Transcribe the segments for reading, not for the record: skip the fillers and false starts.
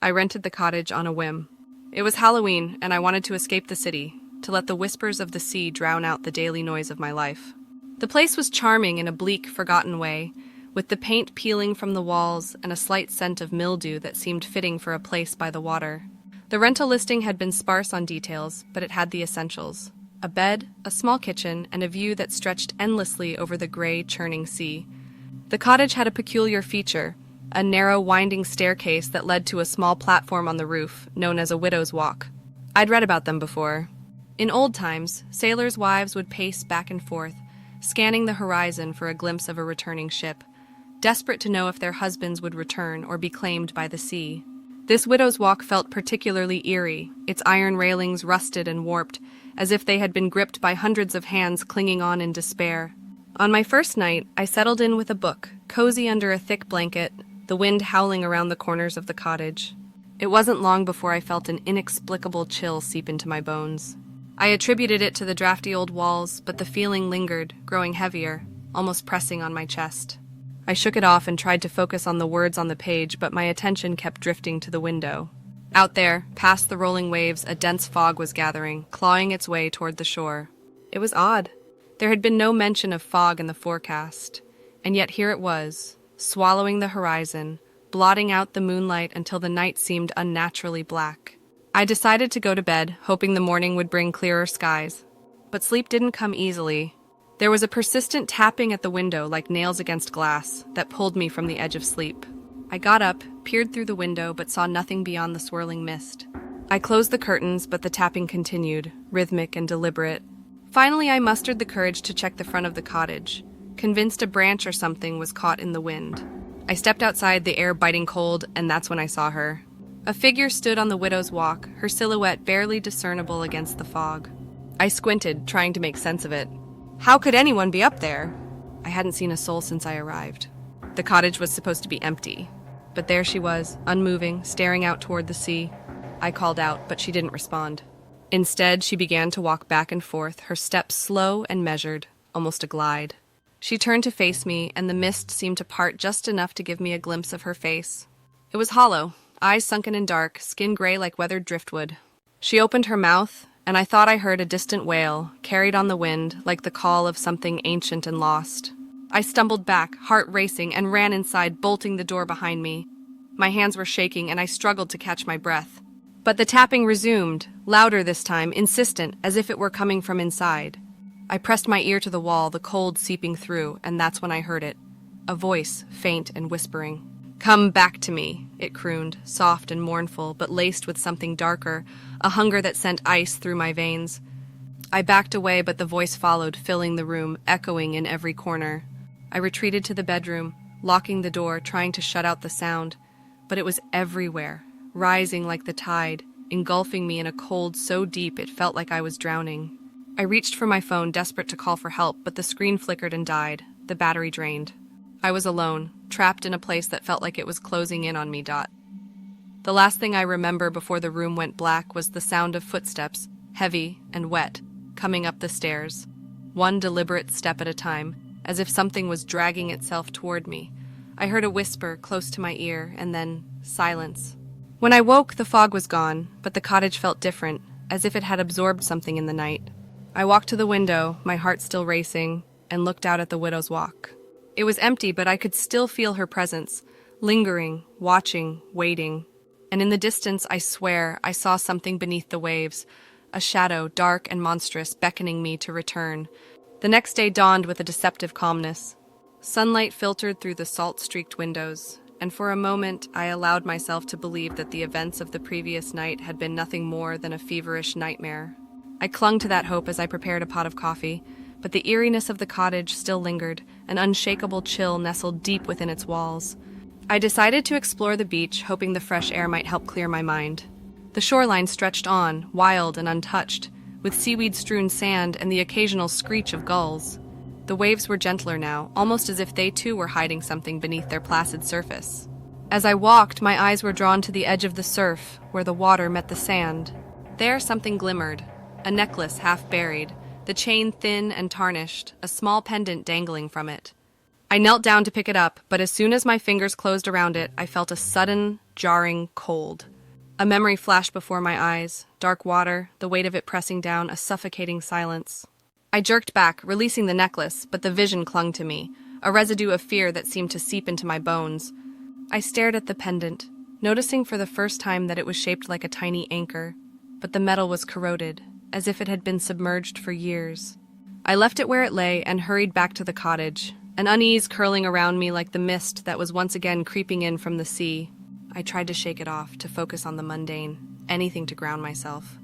I rented the cottage on a whim. It was Halloween, and I wanted to escape the city, to let the whispers of the sea drown out the daily noise of my life. The place was charming in a bleak, forgotten way, with the paint peeling from the walls and a slight scent of mildew that seemed fitting for a place by the water. The rental listing had been sparse on details, but it had the essentials: a bed, a small kitchen, and a view that stretched endlessly over the gray, churning sea. The cottage had a peculiar feature: a narrow, winding staircase that led to a small platform on the roof, known as a widow's walk. I'd read about them before. In old times, sailors' wives would pace back and forth, scanning the horizon for a glimpse of a returning ship, desperate to know if their husbands would return or be claimed by the sea. This widow's walk felt particularly eerie, its iron railings rusted and warped, as if they had been gripped by hundreds of hands clinging on in despair. On my first night, I settled in with a book, cozy under a thick blanket, the wind howling around the corners of the cottage. It wasn't long before I felt an inexplicable chill seep into my bones. I attributed it to the drafty old walls, but the feeling lingered, growing heavier, almost pressing on my chest. I shook it off and tried to focus on the words on the page, but my attention kept drifting to the window. Out there, past the rolling waves, a dense fog was gathering, clawing its way toward the shore. It was odd. There had been no mention of fog in the forecast, and yet here it was, swallowing the horizon, blotting out the moonlight until the night seemed unnaturally black. I decided to go to bed, hoping the morning would bring clearer skies. But sleep didn't come easily. There was a persistent tapping at the window like nails against glass that pulled me from the edge of sleep. I got up, peered through the window, but saw nothing beyond the swirling mist. I closed the curtains, but the tapping continued, rhythmic and deliberate. Finally, I mustered the courage to check the front of the cottage, convinced a branch or something was caught in the wind. I stepped outside, the air biting cold, and that's when I saw her. A figure stood on the widow's walk, her silhouette barely discernible against the fog. I squinted, trying to make sense of it. How could anyone be up there? I hadn't seen a soul since I arrived. The cottage was supposed to be empty, but there she was, unmoving, staring out toward the sea. I called out, but she didn't respond. Instead, she began to walk back and forth, her steps slow and measured, almost a glide. She turned to face me, and the mist seemed to part just enough to give me a glimpse of her face. It was hollow, eyes sunken and dark, skin gray like weathered driftwood. She opened her mouth, and I thought I heard a distant wail, carried on the wind, like the call of something ancient and lost. I stumbled back, heart racing, and ran inside, bolting the door behind me. My hands were shaking, and I struggled to catch my breath. But the tapping resumed, louder this time, insistent, as if it were coming from inside. I pressed my ear to the wall, the cold seeping through, and that's when I heard it. A voice, faint and whispering. "Come back to me," it crooned, soft and mournful, but laced with something darker, a hunger that sent ice through my veins. I backed away, but the voice followed, filling the room, echoing in every corner. I retreated to the bedroom, locking the door, trying to shut out the sound, but it was everywhere, rising like the tide, engulfing me in a cold so deep it felt like I was drowning. I reached for my phone, desperate to call for help, but the screen flickered and died, the battery drained. I was alone, trapped in a place that felt like it was closing in on me. The last thing I remember before the room went black was the sound of footsteps, heavy and wet, coming up the stairs, one deliberate step at a time, as if something was dragging itself toward me. I heard a whisper close to my ear, and then silence. When I woke, the fog was gone, but the cottage felt different, as if it had absorbed something in the night. I walked to the window, my heart still racing, and looked out at the widow's walk. It was empty, but I could still feel her presence, lingering, watching, waiting. And in the distance, I swear, I saw something beneath the waves, a shadow, dark and monstrous, beckoning me to return. The next day dawned with a deceptive calmness. Sunlight filtered through the salt-streaked windows, and for a moment I allowed myself to believe that the events of the previous night had been nothing more than a feverish nightmare. I clung to that hope as I prepared a pot of coffee, but the eeriness of the cottage still lingered, an unshakable chill nestled deep within its walls. I decided to explore the beach, hoping the fresh air might help clear my mind. The shoreline stretched on, wild and untouched, with seaweed-strewn sand and the occasional screech of gulls. The waves were gentler now, almost as if they too were hiding something beneath their placid surface. As I walked, my eyes were drawn to the edge of the surf, where the water met the sand. There something glimmered, a necklace half buried, the chain thin and tarnished, a small pendant dangling from it. I knelt down to pick it up, but as soon as my fingers closed around it, I felt a sudden, jarring, cold. A memory flashed before my eyes, dark water, the weight of it pressing down, a suffocating silence. I jerked back, releasing the necklace, but the vision clung to me, a residue of fear that seemed to seep into my bones. I stared at the pendant, noticing for the first time that it was shaped like a tiny anchor, but the metal was corroded, as if it had been submerged for years. I left it where it lay and hurried back to the cottage, an unease curling around me like the mist that was once again creeping in from the sea. I tried to shake it off, to focus on the mundane, anything to ground myself.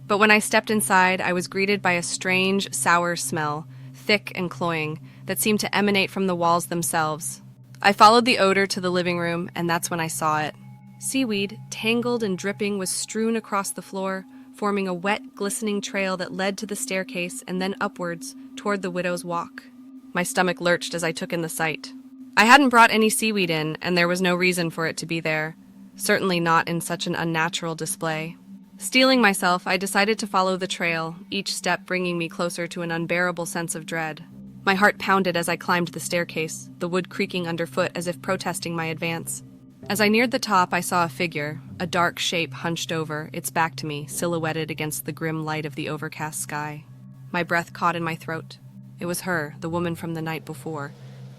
But when I stepped inside, I was greeted by a strange, sour smell, thick and cloying, that seemed to emanate from the walls themselves. I followed the odor to the living room, and that's when I saw it. Seaweed, tangled and dripping, was strewn across the floor, forming a wet, glistening trail that led to the staircase and then upwards toward the widow's walk. My stomach lurched as I took in the sight. I hadn't brought any seaweed in, and there was no reason for it to be there, certainly not in such an unnatural display. Steeling myself, I decided to follow the trail, each step bringing me closer to an unbearable sense of dread. My heart pounded as I climbed the staircase, the wood creaking underfoot as if protesting my advance. As I neared the top, I saw a figure, a dark shape hunched over, its back to me, silhouetted against the grim light of the overcast sky. My breath caught in my throat. It was her, the woman from the night before.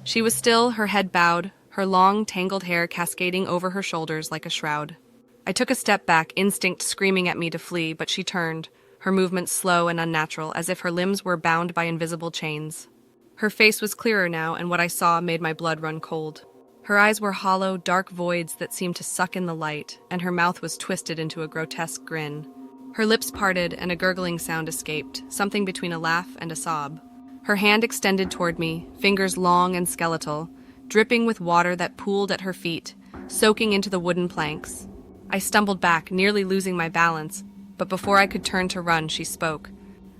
She was still, her head bowed, her long, tangled hair cascading over her shoulders like a shroud. I took a step back, instinct screaming at me to flee, but she turned, her movements slow and unnatural, as if her limbs were bound by invisible chains. Her face was clearer now, and what I saw made my blood run cold. Her eyes were hollow, dark voids that seemed to suck in the light, and her mouth was twisted into a grotesque grin. Her lips parted, and a gurgling sound escaped, something between a laugh and a sob. Her hand extended toward me, fingers long and skeletal, dripping with water that pooled at her feet, soaking into the wooden planks. I stumbled back, nearly losing my balance, but before I could turn to run, she spoke.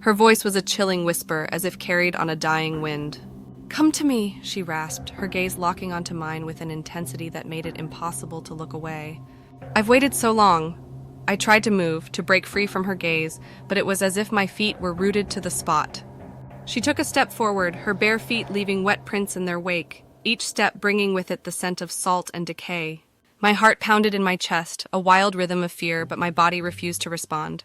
Her voice was a chilling whisper, as if carried on a dying wind. "Come to me," she rasped, her gaze locking onto mine with an intensity that made it impossible to look away. "I've waited so long." I tried to move, to break free from her gaze, but it was as if my feet were rooted to the spot. She took a step forward, her bare feet leaving wet prints in their wake, each step bringing with it the scent of salt and decay. My heart pounded in my chest, a wild rhythm of fear, but my body refused to respond.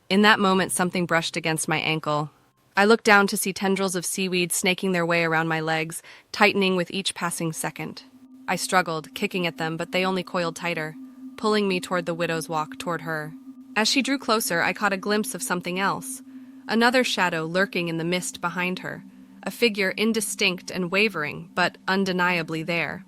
In that moment, something brushed against my ankle. I looked down to see tendrils of seaweed snaking their way around my legs, tightening with each passing second. I struggled, kicking at them, but they only coiled tighter, pulling me toward the widow's walk, toward her. As she drew closer, I caught a glimpse of something else. Another shadow lurking in the mist behind her, a figure indistinct and wavering, but undeniably there.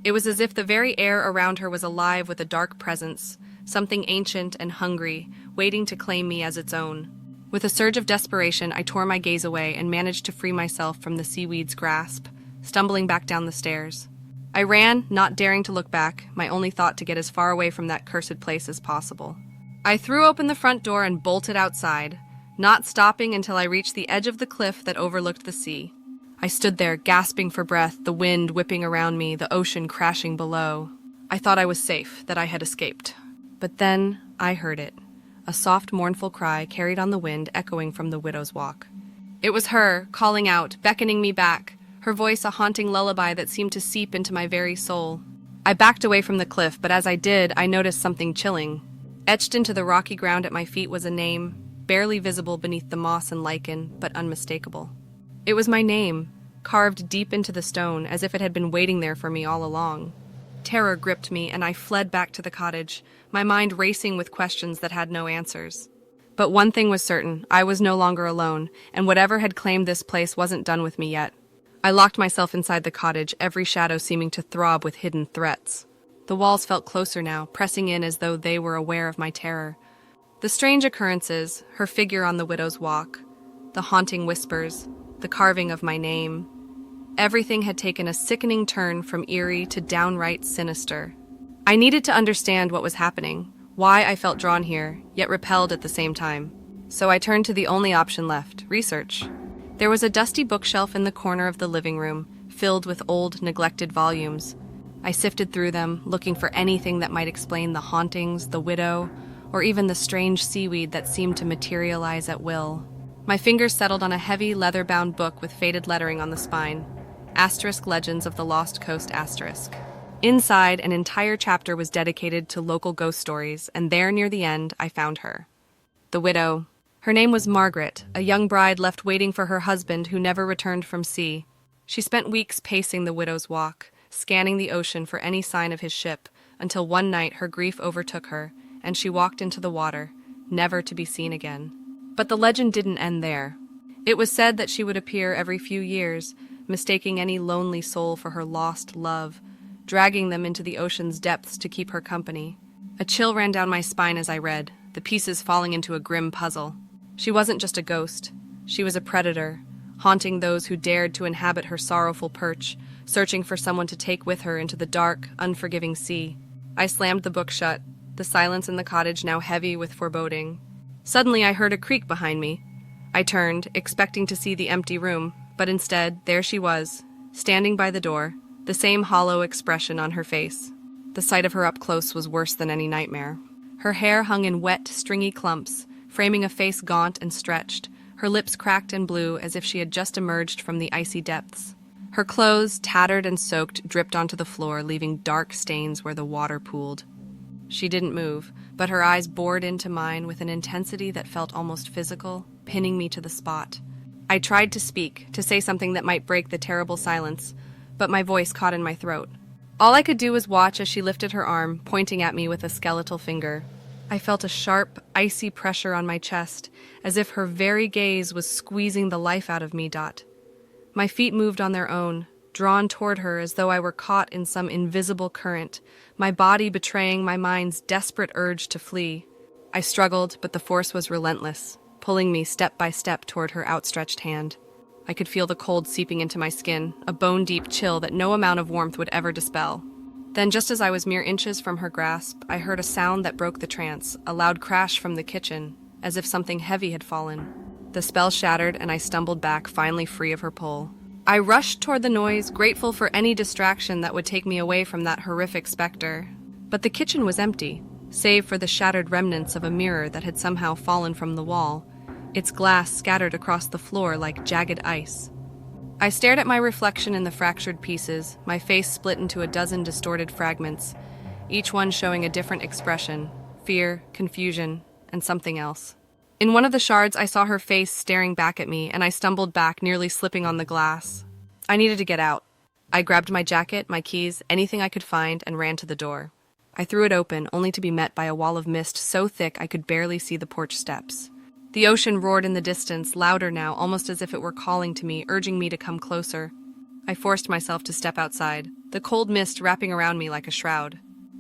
It was as if the very air around her was alive with a dark presence, something ancient and hungry, waiting to claim me as its own. With a surge of desperation, I tore my gaze away and managed to free myself from the seaweed's grasp, stumbling back down the stairs. I ran, not daring to look back, my only thought to get as far away from that cursed place as possible. I threw open the front door and bolted outside, not stopping until I reached the edge of the cliff that overlooked the sea. I stood there, gasping for breath, the wind whipping around me, the ocean crashing below. I thought I was safe, that I had escaped. But then I heard it, a soft, mournful cry carried on the wind echoing from the widow's walk. It was her, calling out, beckoning me back, her voice a haunting lullaby that seemed to seep into my very soul. I backed away from the cliff, but as I did, I noticed something chilling. Etched into the rocky ground at my feet was a name, barely visible beneath the moss and lichen, but unmistakable. It was my name, carved deep into the stone, as if it had been waiting there for me all along. Terror gripped me, and I fled back to the cottage, my mind racing with questions that had no answers. But one thing was certain, I was no longer alone, and whatever had claimed this place wasn't done with me yet. I locked myself inside the cottage, every shadow seeming to throb with hidden threats. The walls felt closer now, pressing in as though they were aware of my terror. The strange occurrences, her figure on the widow's walk, the haunting whispers, the carving of my name. Everything had taken a sickening turn from eerie to downright sinister. I needed to understand what was happening, why I felt drawn here, yet repelled at the same time. So I turned to the only option left, research. There was a dusty bookshelf in the corner of the living room, filled with old, neglected volumes. I sifted through them, looking for anything that might explain the hauntings, the widow, or even the strange seaweed that seemed to materialize at will. My fingers settled on a heavy, leather-bound book with faded lettering on the spine. Asterisk Legends of the Lost Coast ***. Inside, an entire chapter was dedicated to local ghost stories, and there near the end, I found her. The widow. Her name was Margaret, a young bride left waiting for her husband who never returned from sea. She spent weeks pacing the widow's walk, scanning the ocean for any sign of his ship, until one night her grief overtook her, and she walked into the water, never to be seen again. But the legend didn't end there. It was said that she would appear every few years, mistaking any lonely soul for her lost love, dragging them into the ocean's depths to keep her company. A chill ran down my spine as I read, the pieces falling into a grim puzzle. She wasn't just a ghost. She was a predator, haunting those who dared to inhabit her sorrowful perch, searching for someone to take with her into the dark, unforgiving sea. I slammed the book shut, the silence in the cottage now heavy with foreboding. Suddenly I heard a creak behind me. I turned, expecting to see the empty room, but instead, there she was, standing by the door, the same hollow expression on her face. The sight of her up close was worse than any nightmare. Her hair hung in wet, stringy clumps, framing a face gaunt and stretched, her lips cracked and blue as if she had just emerged from the icy depths. Her clothes, tattered and soaked, dripped onto the floor, leaving dark stains where the water pooled. She didn't move, but her eyes bored into mine with an intensity that felt almost physical, pinning me to the spot. I tried to speak, to say something that might break the terrible silence, but my voice caught in my throat. All I could do was watch as she lifted her arm, pointing at me with a skeletal finger. I felt a sharp, icy pressure on my chest, as if her very gaze was squeezing the life out of me. My feet moved on their own, drawn toward her as though I were caught in some invisible current, my body betraying my mind's desperate urge to flee. I struggled, but the force was relentless, pulling me step by step toward her outstretched hand. I could feel the cold seeping into my skin, a bone-deep chill that no amount of warmth would ever dispel. Then, just as I was mere inches from her grasp, I heard a sound that broke the trance, a loud crash from the kitchen, as if something heavy had fallen. The spell shattered, and I stumbled back, finally free of her pull. I rushed toward the noise, grateful for any distraction that would take me away from that horrific specter. But the kitchen was empty, save for the shattered remnants of a mirror that had somehow fallen from the wall, its glass scattered across the floor like jagged ice. I stared at my reflection in the fractured pieces, my face split into a dozen distorted fragments, each one showing a different expression: fear, confusion, and something else. In one of the shards, I saw her face staring back at me, and I stumbled back, nearly slipping on the glass. I needed to get out. I grabbed my jacket, my keys, anything I could find, and ran to the door. I threw it open, only to be met by a wall of mist so thick I could barely see the porch steps. The ocean roared in the distance, louder now, almost as if it were calling to me, urging me to come closer. I forced myself to step outside, the cold mist wrapping around me like a shroud.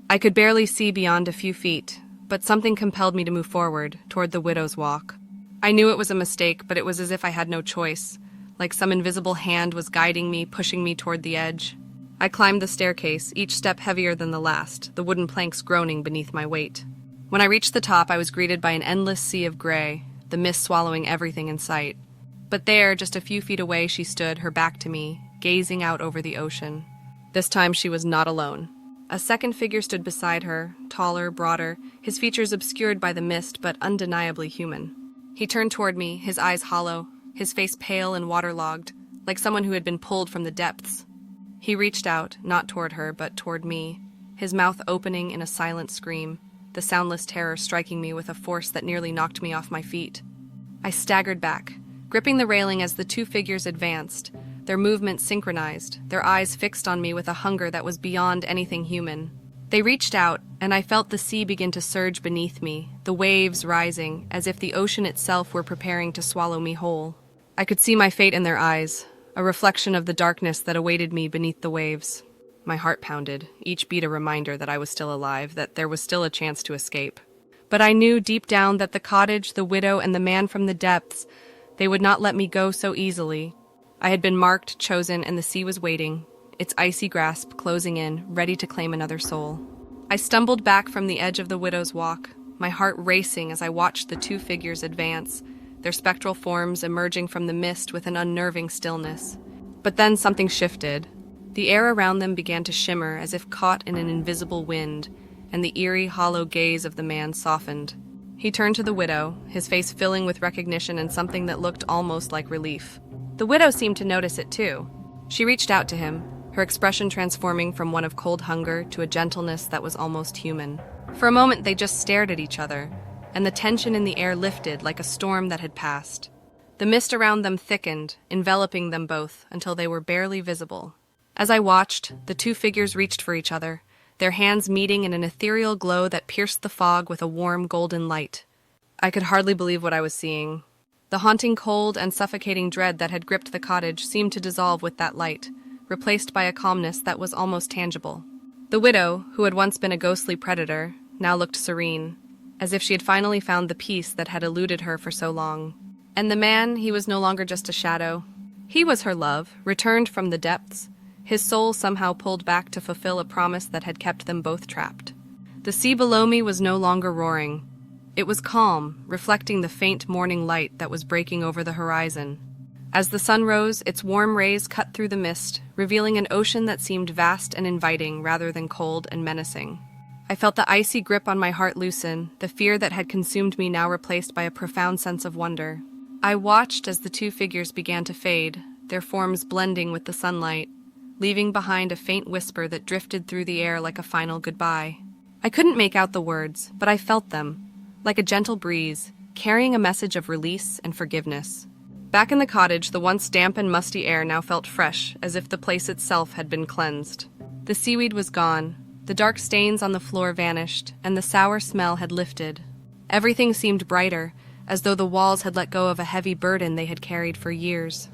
I could barely see beyond a few feet, but something compelled me to move forward, toward the widow's walk. I knew it was a mistake, but it was as if I had no choice, like some invisible hand was guiding me, pushing me toward the edge. I climbed the staircase, each step heavier than the last, the wooden planks groaning beneath my weight. When I reached the top, I was greeted by an endless sea of gray, the mist swallowing everything in sight. But there, just a few feet away, she stood, her back to me, gazing out over the ocean. This time she was not alone. A second figure stood beside her, taller, broader, his features obscured by the mist, but undeniably human. He turned toward me, his eyes hollow, his face pale and waterlogged, like someone who had been pulled from the depths. He reached out, not toward her, but toward me, his mouth opening in a silent scream, the soundless terror striking me with a force that nearly knocked me off my feet. I staggered back, gripping the railing as the two figures advanced, their movements synchronized, their eyes fixed on me with a hunger that was beyond anything human. They reached out, and I felt the sea begin to surge beneath me, the waves rising, as if the ocean itself were preparing to swallow me whole. I could see my fate in their eyes, a reflection of the darkness that awaited me beneath the waves. My heart pounded, each beat a reminder that I was still alive, that there was still a chance to escape. But I knew deep down that the cottage, the widow, and the man from the depths, they would not let me go so easily. I had been marked, chosen, and the sea was waiting, its icy grasp closing in, ready to claim another soul. I stumbled back from the edge of the widow's walk, my heart racing as I watched the two figures advance, their spectral forms emerging from the mist with an unnerving stillness. But then something shifted. The air around them began to shimmer as if caught in an invisible wind, and the eerie, hollow gaze of the man softened. He turned to the widow, his face filling with recognition and something that looked almost like relief. The widow seemed to notice it too. She reached out to him, her expression transforming from one of cold hunger to a gentleness that was almost human. For a moment, they just stared at each other, and the tension in the air lifted like a storm that had passed. The mist around them thickened, enveloping them both until they were barely visible. As I watched, the two figures reached for each other, their hands meeting in an ethereal glow that pierced the fog with a warm golden light. I could hardly believe what I was seeing. The haunting cold and suffocating dread that had gripped the cottage seemed to dissolve with that light, replaced by a calmness that was almost tangible. The widow, who had once been a ghostly predator, now looked serene, as if she had finally found the peace that had eluded her for so long. And the man, he was no longer just a shadow. He was her love, returned from the depths, his soul somehow pulled back to fulfill a promise that had kept them both trapped. The sea below me was no longer roaring. It was calm, reflecting the faint morning light that was breaking over the horizon. As the sun rose, its warm rays cut through the mist, revealing an ocean that seemed vast and inviting rather than cold and menacing. I felt the icy grip on my heart loosen, the fear that had consumed me now replaced by a profound sense of wonder. I watched as the two figures began to fade, their forms blending with the sunlight, leaving behind a faint whisper that drifted through the air like a final goodbye. I couldn't make out the words, but I felt them, like a gentle breeze, carrying a message of release and forgiveness. Back in the cottage, the once damp and musty air now felt fresh, as if the place itself had been cleansed. The seaweed was gone, the dark stains on the floor vanished, and the sour smell had lifted. Everything seemed brighter, as though the walls had let go of a heavy burden they had carried for years.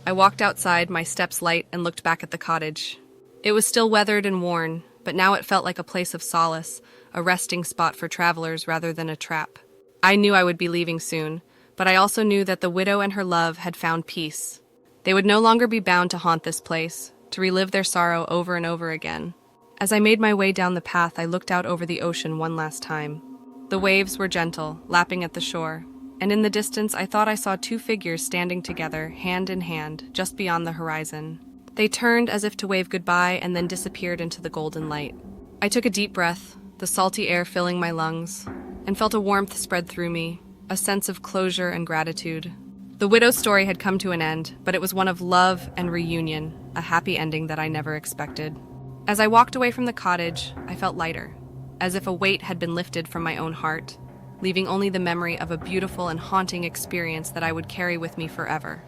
I walked outside, my steps light, and looked back at the cottage. It was still weathered and worn, but now it felt like a place of solace, a resting spot for travelers rather than a trap. I knew I would be leaving soon, but I also knew that the widow and her love had found peace. They would no longer be bound to haunt this place, to relive their sorrow over and over again. As I made my way down the path, I looked out over the ocean one last time. The waves were gentle, lapping at the shore, and in the distance I thought I saw two figures standing together, hand in hand, just beyond the horizon. They turned as if to wave goodbye and then disappeared into the golden light. I took a deep breath, the salty air filling my lungs, and felt a warmth spread through me, a sense of closure and gratitude. The widow's story had come to an end, but it was one of love and reunion, a happy ending that I never expected. As I walked away from the cottage, I felt lighter, as if a weight had been lifted from my own heart, leaving only the memory of a beautiful and haunting experience that I would carry with me forever.